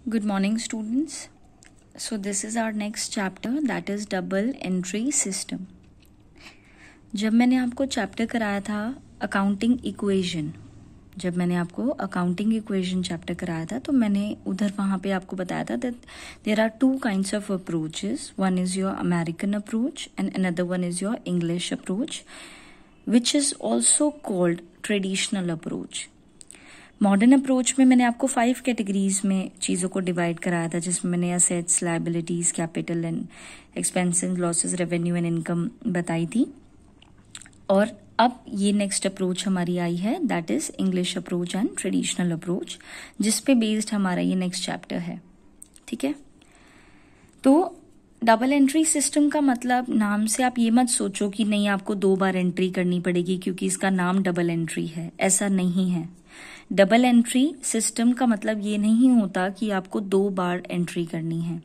Good morning, students. So this is our next chapter, that is double entry system. जब मैंने आपको chapter कराया था अकाउंटिंग इक्वेशन, जब मैंने आपको अकाउंटिंग इक्वेशन चैप्टर कराया था तो मैंने उधर वहाँ पे आपको बताया था that there are two kinds of approaches. One is your American approach and another one is your English approach, which is also called traditional approach. Modern approach में मैंने आपको 5 कैटेगरीज में चीज़ों को डिवाइड कराया था, जिसमें मैंने assets, liabilities, capital and expenses, losses, revenue and income बताई थी. और अब ये नेक्स्ट अप्रोच हमारी आई है, that is English approach and traditional approach, जिस पे बेस्ड हमारा ये नेक्स्ट चैप्टर है. ठीक है, तो डबल एंट्री सिस्टम का मतलब, नाम से आप ये मत सोचो कि नहीं आपको 2 बार एंट्री करनी पड़ेगी क्योंकि इसका नाम डबल एंट्री है. ऐसा नहीं है. डबल एंट्री सिस्टम का मतलब ये नहीं होता कि आपको 2 बार एंट्री करनी है,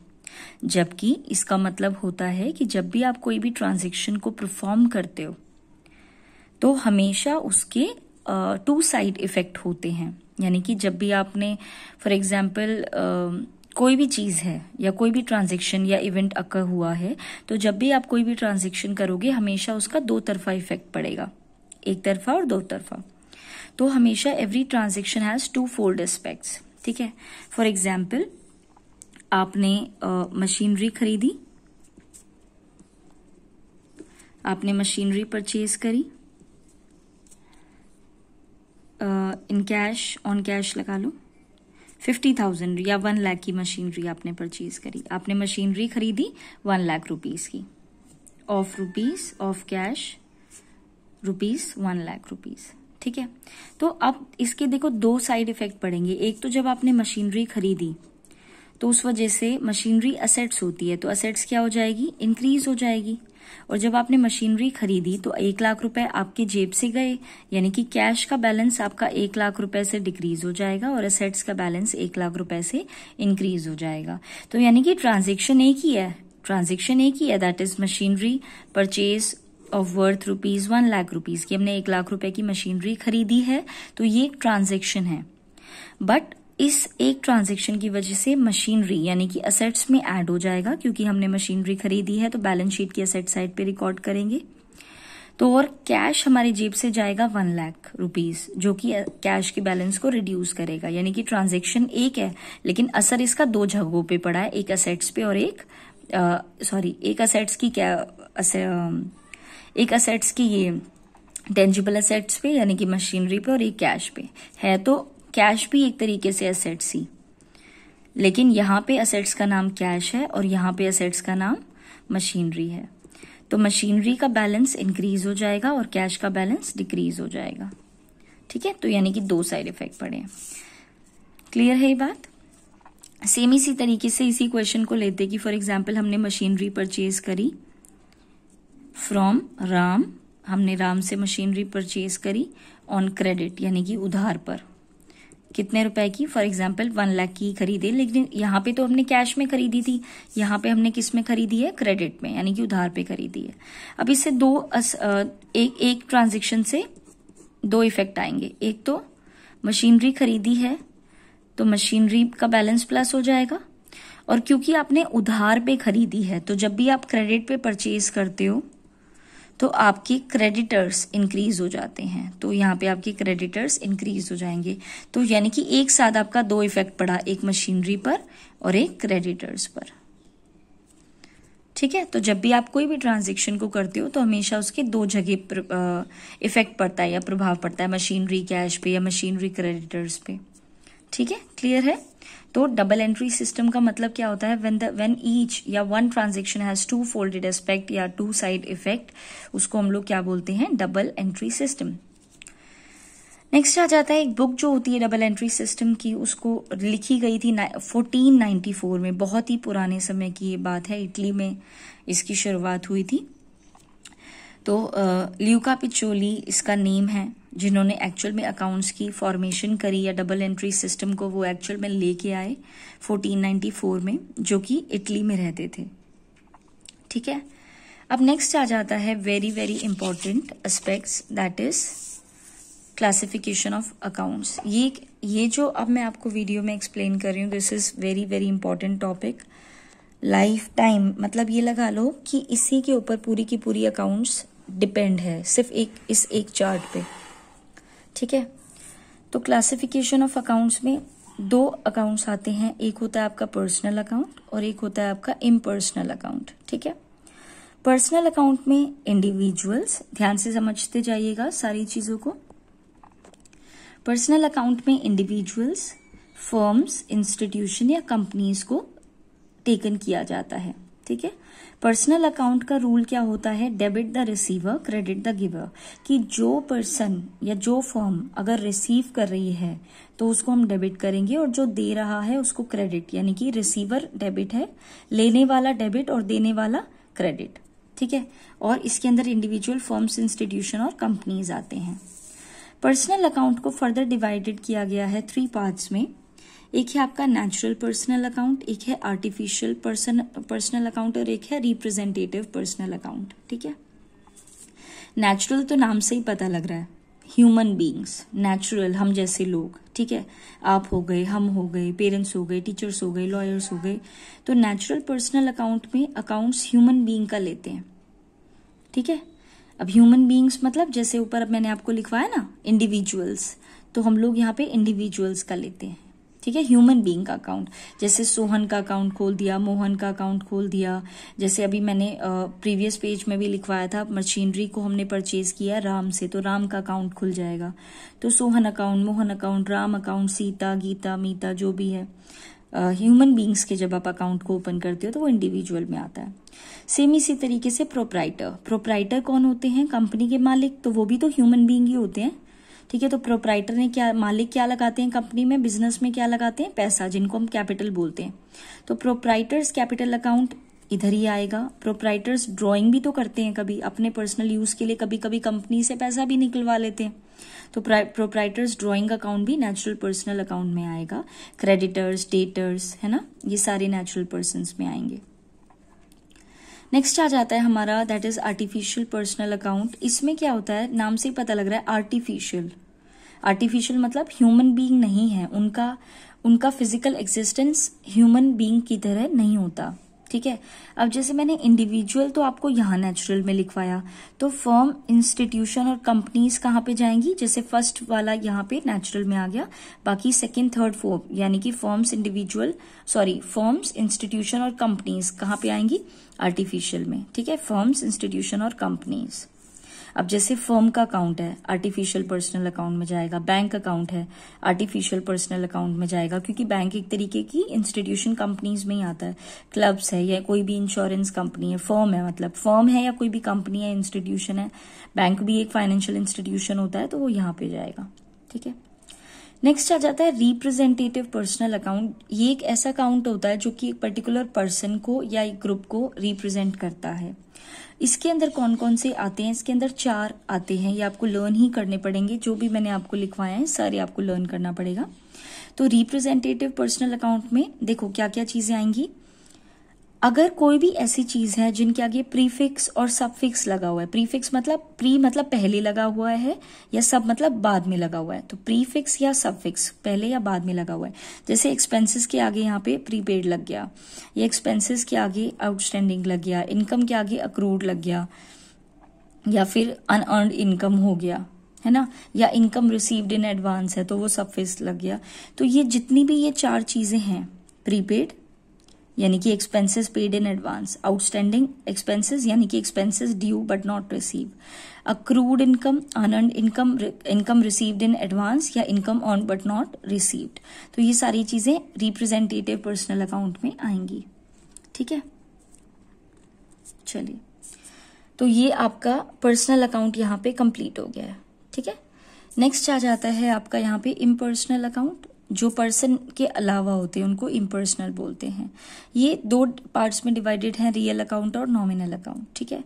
जबकि इसका मतलब होता है कि जब भी आप कोई भी ट्रांजैक्शन को परफॉर्म करते हो तो हमेशा उसके 2 साइड इफेक्ट होते हैं. यानी कि जब भी आपने फॉर एग्जाम्पल कोई भी चीज है या कोई भी ट्रांजैक्शन या इवेंट अकर हुआ है, तो जब भी आप कोई भी ट्रांजैक्शन करोगे हमेशा उसका 2 तरफा इफेक्ट पड़ेगा, एक तरफा और 2 तरफा. तो हमेशा every transaction has 2 fold aspects. ठीक है, फॉर एग्जाम्पल आपने मशीनरी खरीदी, आपने मशीनरी परचेज करी, इन कैश, ऑन कैश लगा लो, 50,000 या 1 लाख की मशीनरी आपने परचेज करी. आपने मशीनरी खरीदी 1 लाख रुपीज की, of cash rupees 1 lakh rupees. ठीक है, तो अब इसके देखो 2 साइड इफेक्ट पड़ेंगे. एक तो जब आपने मशीनरी खरीदी तो उस वजह से मशीनरी असेट्स होती है, तो असेट्स क्या हो जाएगी, इंक्रीज हो जाएगी. और जब आपने मशीनरी खरीदी तो 1 लाख रुपए आपके जेब से गए, यानी कि कैश का बैलेंस आपका 1 लाख रुपए से डिक्रीज हो जाएगा और असेट्स का बैलेंस 1 लाख रुपए से इंक्रीज हो जाएगा. तो यानी कि ट्रांजेक्शन एक ही है, that is machinery purchase of worth rupees 1 lakh rupees की. हमने 1 लाख रुपए की मशीनरी खरीदी है, तो ये एक ट्रांजेक्शन है. बट इस एक ट्रांजैक्शन की वजह से मशीनरी यानी कि असेट्स में ऐड हो जाएगा, क्योंकि हमने मशीनरी खरीदी है तो बैलेंस शीट की असेट साइड पे रिकॉर्ड करेंगे. तो और कैश हमारी जेब से जाएगा 1 लाख रुपीज, जो कि कैश के बैलेंस को रिड्यूस करेगा. यानी कि ट्रांजैक्शन एक है लेकिन असर इसका 2 जगहों पे पड़ा है, एक असेट्स पे और एक असेट्स की ये टेंजिबल असेट्स पे यानी कि मशीनरी पे, और एक कैश पे है. तो कैश भी एक तरीके से असेट्स ही, लेकिन यहाँ पे असेट्स का नाम कैश है और यहाँ पे असेट्स का नाम मशीनरी है. तो मशीनरी का बैलेंस इंक्रीज हो जाएगा और कैश का बैलेंस डिक्रीज हो जाएगा. ठीक है, तो यानी कि 2 साइड इफेक्ट पड़े. क्लियर है ये बात. सेम इसी तरीके से इसी क्वेश्चन को लेते कि फॉर एग्जाम्पल हमने मशीनरी परचेज करी फ्रॉम राम, हमने राम से मशीनरी परचेज करी ऑन क्रेडिट यानी कि उधार पर. कितने रुपए की, फॉर एग्जाम्पल 1 लाख की खरीदे, लेकिन यहाँ पे तो हमने कैश में खरीदी थी, यहाँ पे हमने किस में खरीदी है, क्रेडिट में यानी कि उधार पे खरीदी है. अब इससे एक ट्रांजैक्शन से 2 इफेक्ट आएंगे. एक तो मशीनरी खरीदी है तो मशीनरी का बैलेंस प्लस हो जाएगा, और क्योंकि आपने उधार पे खरीदी है तो जब भी आप क्रेडिट पे परचेज करते हो तो आपके क्रेडिटर्स इंक्रीज हो जाते हैं. तो यहाँ पे आपके क्रेडिटर्स इंक्रीज हो जाएंगे. तो यानी कि एक साथ आपका 2 इफेक्ट पड़ा, एक मशीनरी पर और एक क्रेडिटर्स पर. ठीक है, तो जब भी आप कोई भी ट्रांजैक्शन को करते हो तो हमेशा उसके 2 जगह इफेक्ट पड़ता है या प्रभाव पड़ता है, मशीनरी कैश पे या मशीनरी क्रेडिटर्स पे. ठीक है, क्लियर है. तो डबल एंट्री सिस्टम का मतलब क्या होता है, व्हेन ईच या one transaction has 2 folded aspect या 2 साइड इफेक्ट, उसको हम लोग क्या बोलते हैं, डबल एंट्री सिस्टम. नेक्स्ट आ जाता है एक बुक जो होती है डबल एंट्री सिस्टम की, उसको लिखी गई थी 1494 में. बहुत ही पुराने समय की ये बात है, इटली में इसकी शुरुआत हुई थी. तो ल्यूका पिचोली इसका नेम है, जिन्होंने एक्चुअल में अकाउंट्स की फॉर्मेशन करी या डबल एंट्री सिस्टम को वो एक्चुअल में लेके आए 1494 में, जो कि इटली में रहते थे. ठीक है, अब नेक्स्ट आ जाता है very very important aspects, that is classification of accounts. ये जो अब मैं आपको वीडियो में एक्सप्लेन कर रही हूँ, this is very very important topic. Life time मतलब ये लगा लो कि इसी के ऊपर पूरी की पूरी अकाउंट्स डिपेंड है, सिर्फ इस एक चार्ट पे। ठीक है, तो क्लासिफिकेशन ऑफ अकाउंट्स में दो अकाउंट्स आते हैं, एक होता है आपका पर्सनल अकाउंट और एक होता है आपका इम्पर्सनल अकाउंट। ठीक है, पर्सनल अकाउंट में इंडिविजुअल्स, ध्यान से समझते जाइएगा सारी चीजों को। पर्सनल अकाउंट में इंडिविजुअल्स, फर्म्स, इंस्टीट्यूशन या कंपनीज को टेकन किया जाता है। ठीक है, पर्सनल अकाउंट का रूल क्या होता है, debit the receiver credit the giver, कि जो पर्सन या जो फर्म अगर रिसीव कर रही है तो उसको हम डेबिट करेंगे और जो दे रहा है उसको क्रेडिट, यानी कि रिसीवर डेबिट है, लेने वाला डेबिट और देने वाला क्रेडिट। ठीक है, और इसके अंदर इंडिविजुअल, फर्म्स, इंस्टीट्यूशन और कंपनीज आते हैं। पर्सनल अकाउंट को फर्दर डिवाइडेड किया गया है 3 पार्ट्स में। एक है आपका नेचुरल पर्सनल अकाउंट, एक है आर्टिफिशियल पर्सनल अकाउंट और एक है रिप्रेजेंटेटिव पर्सनल अकाउंट। ठीक है, नेचुरल तो नाम से ही पता लग रहा है, ह्यूमन बीइंग्स, नेचुरल हम जैसे लोग। ठीक है, आप हो गए, हम हो गए, पेरेंट्स हो गए, टीचर्स हो गए, लॉयर्स हो गए। तो नेचुरल पर्सनल अकाउंट में अकाउंट्स ह्यूमन बीइंग का लेते हैं। ठीक है, अब ह्यूमन बीइंग्स मतलब जैसे ऊपर अब मैंने आपको लिखवाया ना इंडिविजुअल्स, तो हम लोग यहाँ पे इंडिविजुअल्स का लेते हैं। ठीक है, ह्यूमन बीइंग का अकाउंट, जैसे सोहन का अकाउंट खोल दिया, मोहन का अकाउंट खोल दिया। जैसे अभी मैंने प्रीवियस पेज में भी लिखवाया था, मशीनरी को हमने परचेज किया राम से, तो राम का अकाउंट खुल जाएगा। तो Sohan account, Mohan account, Ram account, Sita, Gita, Mita, जो भी है ह्यूमन बीइंग्स के जब आप अकाउंट को ओपन करते हो तो वो इंडिविजुअल में आता है। सेम इसी तरीके से प्रोप्राइटर कौन होते हैं, कंपनी के मालिक, तो वो भी तो ह्यूमन बीइंग ही होते हैं। ठीक है, तो प्रोप्राइटर ने क्या, मालिक क्या लगाते हैं कंपनी में, बिजनेस में क्या लगाते हैं, पैसा, जिनको हम कैपिटल बोलते हैं। तो प्रोप्राइटर्स कैपिटल अकाउंट इधर ही आएगा। प्रोप्राइटर्स ड्राइंग भी तो करते हैं कभी अपने पर्सनल यूज के लिए, कभी कभी कंपनी से पैसा भी निकलवा लेते हैं, तो प्रोप्राइटर्स ड्राइंग अकाउंट भी नेचुरल पर्सनल अकाउंट में आएगा। क्रेडिटर्स, डेटर्स, है ना, ये सारे नेचुरल पर्सन्स में आएंगे। नेक्स्ट आ जाता है हमारा, that is artificial personal account. इसमें क्या होता है, नाम से ही पता लग रहा है आर्टिफिशियल मतलब ह्यूमन बीइंग नहीं है, उनका फिजिकल एग्जिस्टेंस ह्यूमन बीइंग की तरह नहीं होता। ठीक है, अब जैसे मैंने इंडिविजुअल तो आपको यहाँ नेचुरल में लिखवाया, तो फर्म, इंस्टीट्यूशन और कंपनीज कहाँ पे जाएंगी, जैसे फर्स्ट वाला यहाँ पे नेचुरल में आ गया, बाकी सेकंड, थर्ड, फोर्थ यानी कि फर्म्स, इंस्टीट्यूशन और कंपनीज कहाँ पे आएंगी, आर्टिफिशियल में। ठीक है, फर्म्स, इंस्टीट्यूशन और कंपनीज। अब जैसे फर्म का अकाउंट है, आर्टिफिशियल पर्सनल अकाउंट में जाएगा। बैंक अकाउंट है, आर्टिफिशियल पर्सनल अकाउंट में जाएगा, क्योंकि बैंक एक तरीके की इंस्टीट्यूशन कंपनीज में ही आता है। क्लब्स है या कोई भी इंश्योरेंस कंपनी है, फर्म है मतलब फर्म है या कोई भी कंपनी है, इंस्टीट्यूशन है। बैंक भी एक फाइनेंशियल इंस्टीट्यूशन होता है, तो वो यहाँ पे जाएगा। ठीक है, नेक्स्ट आ जाता है रिप्रेजेंटेटिव पर्सनल अकाउंट। ये एक ऐसा अकाउंट होता है जो कि एक पर्टिकुलर पर्सन को या एक ग्रुप को रिप्रेजेंट करता है। इसके अंदर कौन कौन से आते हैं, इसके अंदर 4 आते हैं, ये आपको लर्न ही करने पड़ेंगे। जो भी मैंने आपको लिखवाया है सारे आपको लर्न करना पड़ेगा। तो रिप्रेजेंटेटिव पर्सनल अकाउंट में देखो क्या क्या चीजें आएंगी। अगर कोई भी ऐसी चीज है जिनके आगे प्रीफिक्स और सबफिक्स लगा हुआ है, प्रीफिक्स मतलब प्री मतलब पहले लगा हुआ है, या सब मतलब बाद में लगा हुआ है, तो प्रीफिक्स या सबफिक्स पहले या बाद में लगा हुआ है। जैसे एक्सपेंसेस के आगे यहाँ पे प्रीपेड लग गया, या एक्सपेंसेस के आगे आउटस्टैंडिंग लग गया, इनकम के आगे अक्रूड लग गया, या फिर अनअर्न्ड इनकम हो गया, है ना, या इनकम रिसीव्ड इन एडवांस है तो वो सबफिक्स लग गया। तो ये जितनी भी ये 4 चीजें हैं, प्रीपेड यानी कि expenses paid in advance, outstanding expenses यानी कि expenses due but not receive, accrued income, unearned income, income received in advance या income earned but not received. तो ये सारी चीजें रिप्रेजेंटेटिव पर्सनल अकाउंट में आएंगी। ठीक है, चलिए, तो ये आपका पर्सनल अकाउंट यहाँ पे कंप्लीट हो गया है। ठीक है, नेक्स्ट आ जाता है आपका यहाँ पे इम्पर्सनल अकाउंट। जो पर्सन के अलावा होते हैं उनको इम्पर्सनल बोलते हैं। ये दो पार्ट्स में डिवाइडेड हैं, रियल अकाउंट और नॉमिनल अकाउंट। ठीक है,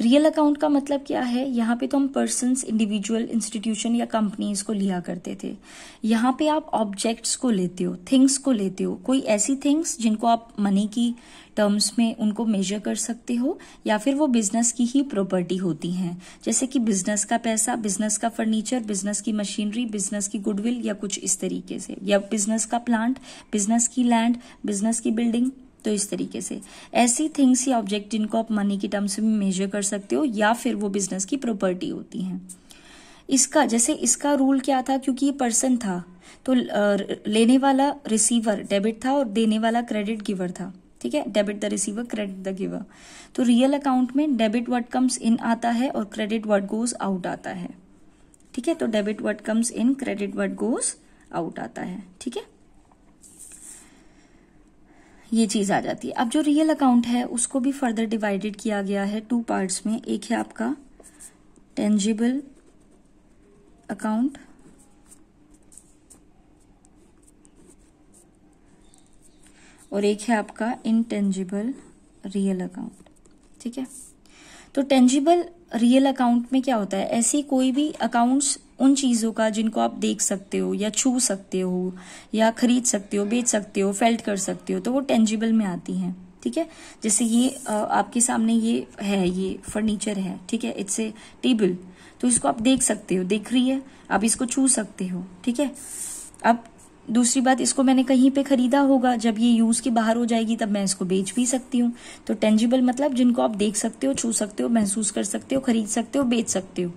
रियल अकाउंट का मतलब क्या है, यहाँ पे तो हम पर्सन्स, इंडिविजुअल, इंस्टीट्यूशन या कंपनीज को लिया करते थे। यहाँ पे आप ऑब्जेक्ट्स को लेते हो, थिंग्स को लेते हो, कोई ऐसी थिंग्स जिनको आप मनी की टर्म्स में उनको मेजर कर सकते हो, या फिर वो बिजनेस की ही प्रॉपर्टी होती हैं, जैसे कि बिजनेस का पैसा, बिजनेस का फर्नीचर, बिजनेस की मशीनरी, बिजनेस की गुडविल या कुछ इस तरीके से, या बिजनेस का प्लांट, बिजनेस की लैंड, बिजनेस की बिल्डिंग। तो इस तरीके से ऐसी थिंग्स या ऑब्जेक्ट जिनको आप मनी की टर्म्स में मेजर कर सकते हो या फिर वो बिजनेस की प्रॉपर्टी होती हैं। इसका जैसे इसका रूल क्या था, क्योंकि ये पर्सन था तो लेने वाला रिसीवर डेबिट था और देने वाला क्रेडिट गिवर था। ठीक है, debit the receiver, credit the giver. तो रियल अकाउंट में डेबिट व्हाट कम्स इन आता है और क्रेडिट व्हाट गोज आउट आता है। ठीक है, तो debit what comes in, credit what goes out आता है। ठीक है, ये चीज आ जाती है। अब जो रियल अकाउंट है उसको भी फर्दर डिवाइडेड किया गया है टू पार्ट्स में। एक है आपका टेंजिबल अकाउंट और एक है आपका इनटेंजिबल रियल अकाउंट। ठीक है, तो टेंजिबल रियल अकाउंट में क्या होता है, ऐसी कोई भी अकाउंट्स उन चीजों का जिनको आप देख सकते हो या छू सकते हो या खरीद सकते हो, बेच सकते हो, फेल्ट कर सकते हो, तो वो टेंजिबल में आती हैं। ठीक है, जैसे ये आपके सामने ये है, ये फर्नीचर है। ठीक है, इट्स ए टेबल, तो इसको आप देख सकते हो, दिख रही है, आप इसको छू सकते हो। ठीक है, अब दूसरी बात, इसको मैंने कहीं पे खरीदा होगा, जब ये यूज की बाहर हो जाएगी तब मैं इसको बेच भी सकती हूँ। तो टेंजिबल मतलब जिनको आप देख सकते हो, छू सकते हो, महसूस कर सकते हो, खरीद सकते हो, बेच सकते हो,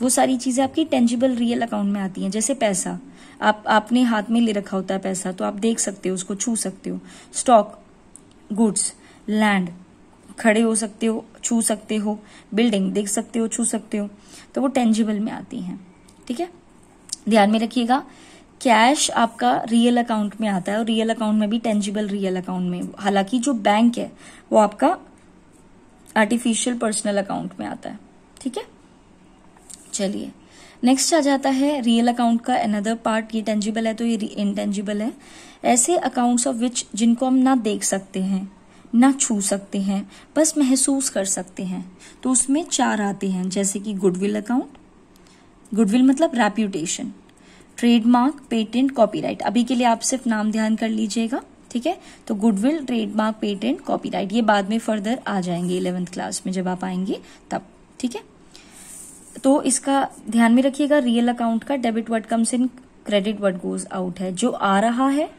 वो सारी चीजें आपकी टेंजिबल रियल अकाउंट में आती हैं। जैसे पैसा, आपने हाथ में ले रखा होता है पैसा, तो आप देख सकते हो, उसको छू सकते हो। स्टॉक, गुड्स, लैंड, खड़े हो सकते हो, छू सकते हो, बिल्डिंग देख सकते हो, छू सकते हो, तो वो टेंजिबल में आती हैं। ठीक है, ध्यान में रखिएगा, कैश आपका रियल अकाउंट में आता है और रियल अकाउंट में भी टेंजिबल रियल अकाउंट में। हालांकि जो बैंक है वो आपका आर्टिफिशियल पर्सनल अकाउंट में आता है। ठीक है, चलिए नेक्स्ट आ जाता है रियल अकाउंट का अनदर पार्ट। ये टेंजिबल है तो ये इनटेंजिबल है। ऐसे अकाउंट्स ऑफ विच जिनको हम ना देख सकते हैं, ना छू सकते हैं, बस महसूस कर सकते हैं, तो उसमें 4 आते हैं, जैसे कि गुडविल अकाउंट। गुडविल मतलब रेप्यूटेशन, ट्रेडमार्क, पेटेंट, कॉपीराइट। अभी के लिए आप सिर्फ नाम ध्यान कर लीजिएगा। ठीक है, तो गुडविल, ट्रेडमार्क, पेटेंट, कॉपीराइट ये बाद में फर्दर आ जाएंगे 11th क्लास में जब आप आएंगे तब। ठीक है, तो इसका ध्यान में रखिएगा। रियल अकाउंट का debit what comes in, credit what goes out है। जो आ रहा है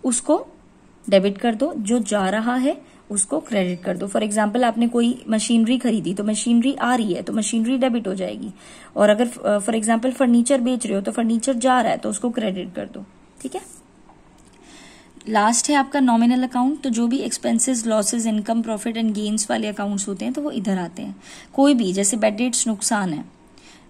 उसको डेबिट कर दो, जो जा रहा है उसको क्रेडिट कर दो। फॉर एग्जाम्पल आपने कोई मशीनरी खरीदी तो मशीनरी आ रही है तो मशीनरी डेबिट हो जाएगी, और अगर फॉर एग्जाम्पल फर्नीचर बेच रहे हो तो फर्नीचर जा रहा है तो उसको क्रेडिट कर दो। ठीक है, लास्ट है आपका नॉमिनल अकाउंट। तो जो भी expenses, losses, income, profit and gains वाले अकाउंट्स होते हैं तो वो इधर आते हैं। कोई भी, जैसे बेड डेट्स नुकसान है,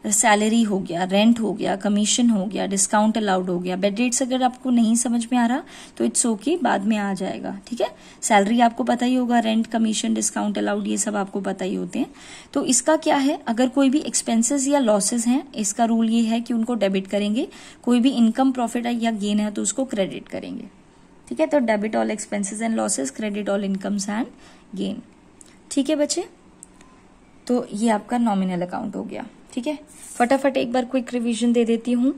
सैलरी हो गया, रेंट हो गया, कमीशन हो गया, डिस्काउंट अलाउड हो गया। बेड डेट्स अगर आपको नहीं समझ में आ रहा तो इट्स ओके, बाद में आ जाएगा। ठीक है, सैलरी आपको पता ही होगा, रेंट, कमीशन, डिस्काउंट अलाउड ये सब आपको पता ही होते हैं। तो इसका क्या है, अगर कोई भी एक्सपेंसेस या लॉसेस हैं, इसका रूल ये है कि उनको डेबिट करेंगे। कोई भी इनकम, प्रॉफिट या गेन है तो उसको क्रेडिट करेंगे। ठीक है, तो debit all expenses and losses, credit all incomes and gain. ठीक है बच्चे, तो ये आपका नॉमिनल अकाउंट हो गया। ठीक है, फटाफट एक बार क्विक रिवीजन दे देती हूँ।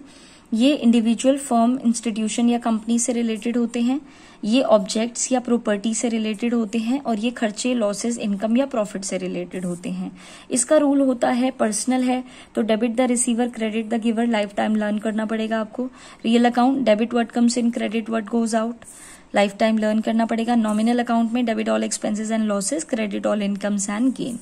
ये इंडिविजुअल, फर्म, इंस्टीट्यूशन या कंपनी से रिलेटेड होते हैं, ये ऑब्जेक्ट्स या प्रॉपर्टी से रिलेटेड होते हैं, और ये खर्चे, लॉसेस, इनकम या प्रॉफिट से रिलेटेड होते हैं। इसका रूल होता है, पर्सनल है तो debit the receiver, credit the giver, life time learn करना पड़ेगा आपको। Real account, debit what comes in, credit what goes out, life time learn करना पड़ेगा। नॉमिनल अकाउंट में debit all expenses and losses, credit all incomes and gain.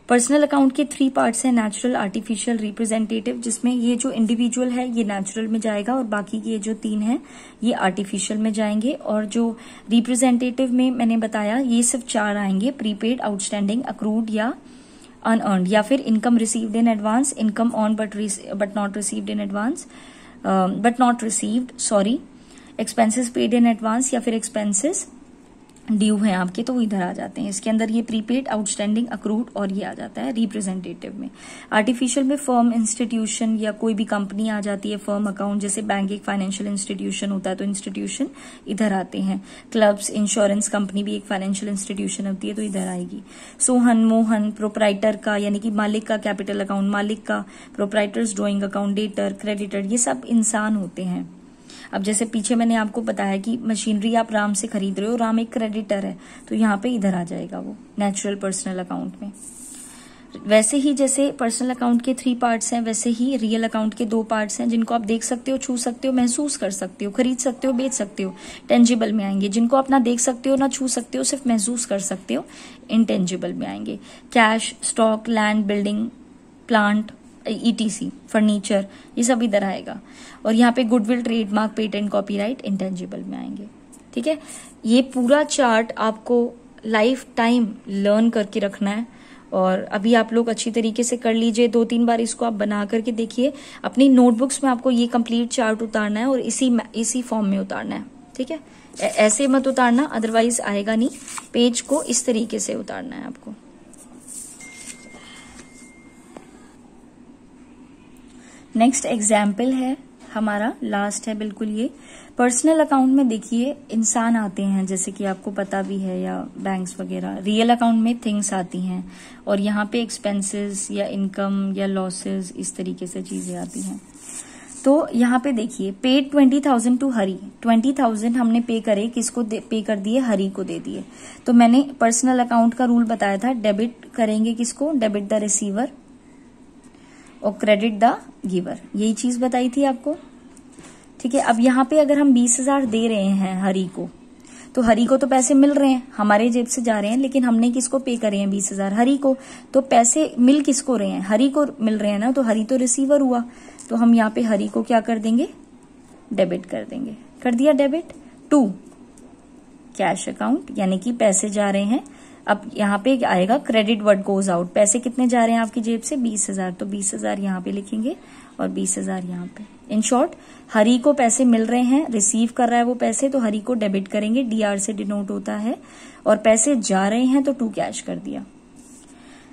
Personal account के 3 parts हैं, natural, artificial, representative, जिसमें ये जो individual है ये नेचुरल में जाएगा और बाकी के जो 3 हैं ये आर्टिफिशियल में जाएंगे। और जो रिप्रेजेंटेटिव में मैंने बताया ये सिर्फ 4 आएंगे, प्रीपेड, आउटस्टैंडिंग, अक्रूड या अनअर्न्ड, या फिर income received in advance, income on but not received in advance, but not received, sorry, expenses paid in advance, या फिर एक्सपेंसेस ड्यू है आपके तो वो इधर आ जाते हैं। इसके अंदर ये प्रीपेड, आउटस्टैंडिंग, अक्रूड और ये आ जाता है रिप्रेजेंटेटिव में। आर्टिफिशियल में फर्म, इंस्टीट्यूशन या कोई भी कंपनी आ जाती है। फर्म अकाउंट जैसे बैंक एक फाइनेंशियल इंस्टीट्यूशन होता है तो इंस्टीट्यूशन इधर आते हैं। क्लब्स, इंश्योरेंस कंपनी भी एक फाइनेंशियल इंस्टीट्यूशन होती है तो इधर आएगी। सोहन, मोहन, प्रोपराइटर का यानी कि मालिक का कैपिटल अकाउंट, मालिक का proprietors drawing account, debtor, creditor, ये सब इंसान होते हैं। अब जैसे पीछे मैंने आपको बताया कि मशीनरी आप राम से खरीद रहे हो, राम एक क्रेडिटर है तो यहाँ पे इधर आ जाएगा वो नेचुरल पर्सनल अकाउंट में। वैसे ही जैसे पर्सनल अकाउंट के 3 पार्ट्स हैं वैसे ही रियल अकाउंट के 2 पार्ट्स हैं जिनको आप देख सकते हो, छू सकते हो, महसूस कर सकते हो, खरीद सकते हो, बेच सकते हो, टेंजिबल में आएंगे। जिनको आप ना देख सकते हो ना छू सकते हो, सिर्फ महसूस कर सकते हो, इनटेंजिबल में आएंगे। Cash, stock, land, building, plant, etc, furniture, ये सब इधर आएगा। और यहाँ पे goodwill, trademark, patent, copyright intangible में आएंगे। ठीक है, ये पूरा चार्ट आपको लाइफ टाइम लर्न करके रखना है और अभी आप लोग अच्छी तरीके से कर लीजिए। 2-3 बार इसको आप बना करके देखिए। अपनी नोटबुक्स में आपको ये कंप्लीट चार्ट उतारना है और इसी फॉर्म में उतारना है। ठीक है, ऐसे मत उतारना, अदरवाइज आएगा नहीं। पेज को इस तरीके से उतारना है आपको। नेक्स्ट एग्जाम्पल है हमारा, लास्ट है बिल्कुल ये। पर्सनल अकाउंट में देखिए इंसान आते हैं जैसे कि आपको पता भी है, या बैंक्स वगैरह। रियल अकाउंट में थिंग्स आती हैं और यहाँ पे एक्सपेंसेस या इनकम या लॉसेस, इस तरीके से चीजें आती हैं। तो यहाँ पे देखिए पेड 20,000 टू हरी, 20,000 हमने पे करे, किसको पे कर दिए, हरी को दे दिए। तो मैंने पर्सनल अकाउंट का रूल बताया था, डेबिट करेंगे किसको, डेबिट द रिसीवर और क्रेडिट द गिवर, यही चीज बताई थी आपको। ठीक है, अब यहाँ पे अगर हम 20,000 दे रहे हैं हरी को, तो हरी को तो पैसे मिल रहे हैं, हमारे जेब से जा रहे हैं, लेकिन हमने किसको पे करे हैं 20,000, हरी को। तो पैसे मिल किसको रहे हैं, हरी को मिल रहे हैं ना, तो हरी तो रिसीवर हुआ। तो हम यहाँ पे हरी को क्या कर देंगे, डेबिट कर देंगे। कर दिया डेबिट टू कैश अकाउंट, यानी कि पैसे जा रहे हैं। अब यहाँ पे आएगा क्रेडिट व्हाट गोज आउट, पैसे कितने जा रहे हैं आपकी जेब से, 20,000, तो 20,000 यहाँ पे लिखेंगे और 20,000 यहाँ पे। इन शॉर्ट हरी को पैसे मिल रहे हैं, रिसीव कर रहा है वो पैसे, तो हरी को डेबिट करेंगे, डीआर से डिनोट होता है। और पैसे जा रहे हैं तो टू कैश कर दिया।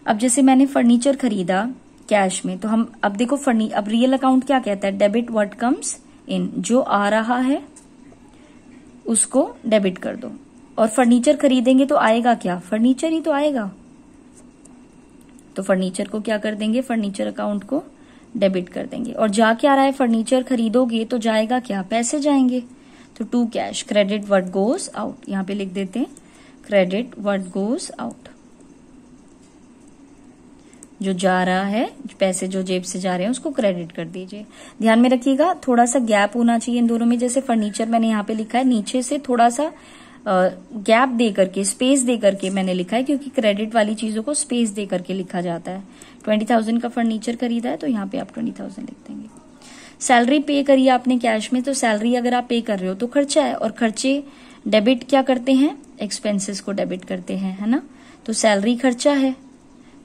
अब जैसे मैंने फर्नीचर खरीदा कैश में, तो हम अब देखो अब रियल अकाउंट क्या कहता है, डेबिट व्हाट कम्स इन, जो आ रहा है उसको डेबिट कर दो। और फर्नीचर खरीदेंगे तो आएगा क्या, फर्नीचर ही तो आएगा, तो फर्नीचर को क्या कर देंगे, फर्नीचर अकाउंट को डेबिट कर देंगे। और जा क्या रहा है, फर्नीचर खरीदोगे तो जाएगा क्या, पैसे जाएंगे, तो to cash, credit what goes out, यहाँ पे लिख देते हैं क्रेडिट व्हाट गोज आउट, जो जा रहा है, पैसे जो जेब से जा रहे हैं उसको क्रेडिट कर दीजिए। ध्यान में रखिएगा थोड़ा सा गैप होना चाहिए इन दोनों में। जैसे फर्नीचर मैंने यहाँ पे लिखा है, नीचे से थोड़ा सा गैप दे करके, स्पेस दे करके मैंने लिखा है, क्योंकि क्रेडिट वाली चीजों को स्पेस दे करके लिखा जाता है। 20,000 का फर्नीचर खरीदा है तो यहाँ पे आप 20,000 लिख देंगे। सैलरी पे करिए आपने कैश में, तो सैलरी अगर आप पे कर रहे हो तो खर्चा है, और खर्चे डेबिट क्या करते हैं, एक्सपेंसेस को डेबिट करते हैं, है ना। तो सैलरी खर्चा है,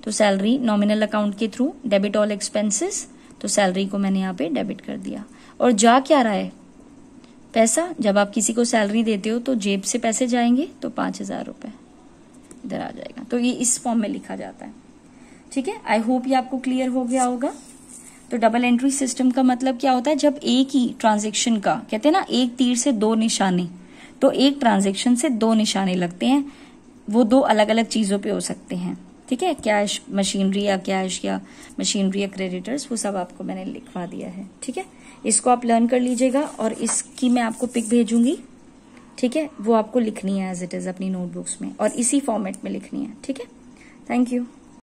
तो सैलरी नॉमिनल अकाउंट के थ्रू डेबिट ऑल एक्सपेंसेस, तो सैलरी को मैंने यहाँ पे डेबिट कर दिया। और जा क्या रहा है, पैसा। जब आप किसी को सैलरी देते हो तो जेब से पैसे जाएंगे, तो 5,000 रुपए इधर आ जाएगा। तो ये इस फॉर्म में लिखा जाता है। ठीक है, आई होप ये आपको क्लियर हो गया होगा। तो डबल एंट्री सिस्टम का मतलब क्या होता है, जब एक ही ट्रांजेक्शन का, कहते हैं ना एक तीर से 2 निशाने, तो एक ट्रांजेक्शन से 2 निशाने लगते हैं, वो 2 अलग अलग चीजों पे हो सकते हैं। ठीक है, कैश मशीनरी या कैश या मशीनरी या क्रेडिटर्स, वो सब आपको मैंने लिखवा दिया है। ठीक है, इसको आप लर्न कर लीजिएगा और इसकी मैं आपको पिक भेजूंगी। ठीक है, वो आपको लिखनी है एज इट इज अपनी नोटबुक्स में और इसी फॉर्मेट में लिखनी है। ठीक है, थैंक यू।